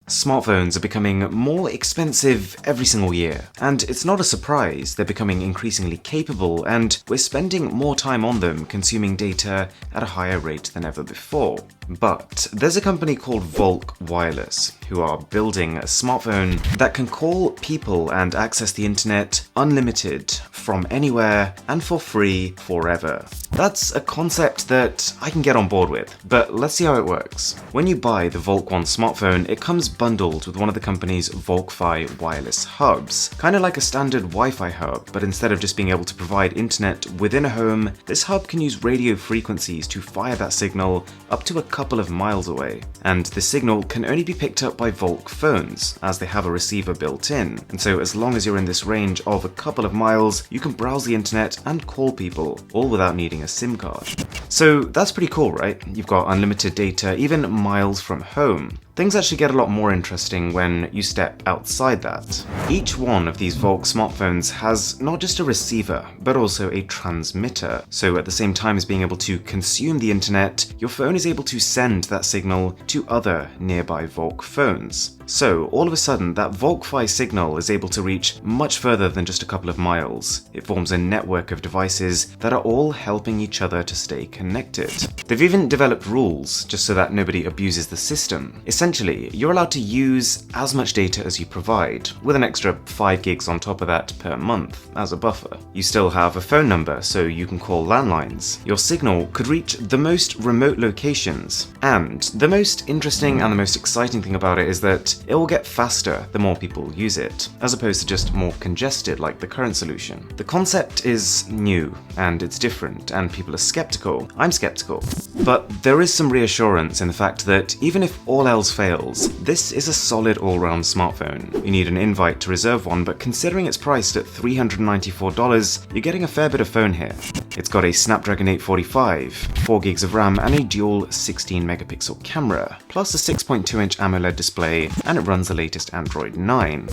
Smartphones are becoming more expensive every single year, and it's not a surprise. They're becoming increasingly capable, and we're spending more time on them consuming data at a higher rate than ever before. But there's a company called Volk Wireless who are building a smartphone that can call people and access the internet unlimited from anywhere and for free forever. That's a concept that I can get on board with, but let's see how it works. When you buy the Volk One smartphone, it comes bundled with one of the company's Volk wireless hubs. Kind of like a standard Wi-Fi hub, but instead of just being able to provide internet within a home, this hub can use radio frequencies to fire that signal up to a couple of miles away. And the signal can only be picked up by Volk phones, as they have a receiver built in. And so as long as you're in this range of a couple of miles, you can browse the internet and call people, all without needing a SIM card. So that's pretty cool, right? You've got unlimited data, even miles from home. Things actually get a lot more interesting when you step outside that. Each one of these Volk smartphones has not just a receiver, but also a transmitter. So at the same time as being able to consume the internet, your phone is able to send that signal to other nearby Volk phones. So all of a sudden, that Volk-Fi signal is able to reach much further than just a couple of miles. It forms a network of devices that are all helping each other to stay connected. They've even developed rules just so that nobody abuses the system. Essentially, you're allowed to use as much data as you provide, with an extra 5 gigs on top of that per month as a buffer. You still have a phone number, so you can call landlines. Your signal could reach the most remote locations. And the most interesting and the most exciting thing about it is that it will get faster the more people use it, as opposed to just more congested like the current solution. The concept is new, and it's different, and people are skeptical. I'm skeptical. But there is some reassurance in the fact that even if all else fails, this is a solid all-round smartphone. You need an invite to reserve one, but considering it's priced at $394, you're getting a fair bit of phone here. It's got a Snapdragon 845, 4 gigs of RAM, and a dual 16 megapixel camera, plus a 6.2-inch AMOLED display, and it runs the latest Android 9.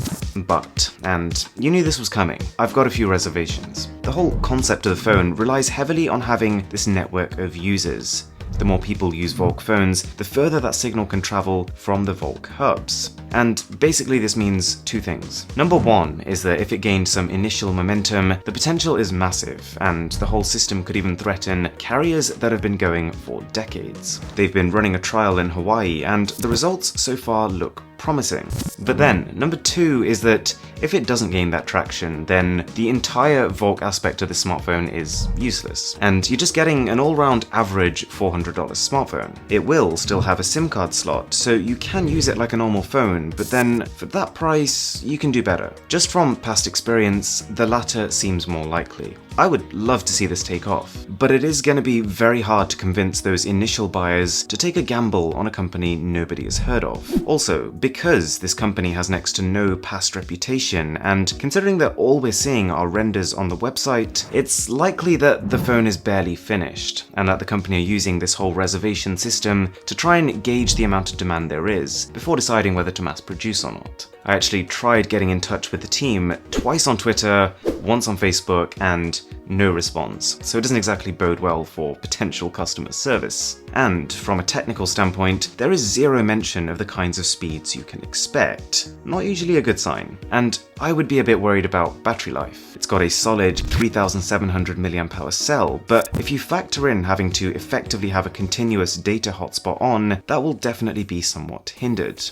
But, and you knew this was coming, I've got a few reservations. The whole concept of the phone relies heavily on having this network of users. The more people use Volk phones, the further that signal can travel from the Volk hubs. And basically this means two things. Number one is that if it gained some initial momentum, the potential is massive, and the whole system could even threaten carriers that have been going for decades. They've been running a trial in Hawaii, and the results so far look promising. But then, number two is that if it doesn't gain that traction, then the entire Volk aspect of the smartphone is useless, and you're just getting an all-round average $400 smartphone. It will still have a SIM card slot, so you can use it like a normal phone, but then for that price, you can do better. Just from past experience, the latter seems more likely. I would love to see this take off, but it is going to be very hard to convince those initial buyers to take a gamble on a company nobody has heard of. Also, because this company has next to no past reputation, and considering that all we're seeing are renders on the website, it's likely that the phone is barely finished, and that the company are using this whole reservation system to try and gauge the amount of demand there is, before deciding whether to mass produce or not. I actually tried getting in touch with the team twice on Twitter, once on Facebook, and no response, so it doesn't exactly bode well for potential customer service. And from a technical standpoint, there is zero mention of the kinds of speeds you can expect. Not usually a good sign. And I would be a bit worried about battery life. It's got a solid 3700 mAh cell, but if you factor in having to effectively have a continuous data hotspot on, that will definitely be somewhat hindered.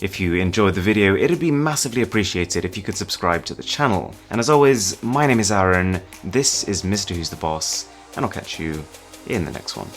If you enjoyed the video, it'd be massively appreciated if you could subscribe to the channel. And as always, my name is Aaron, this is Mr. Who's the Boss, and I'll catch you in the next one.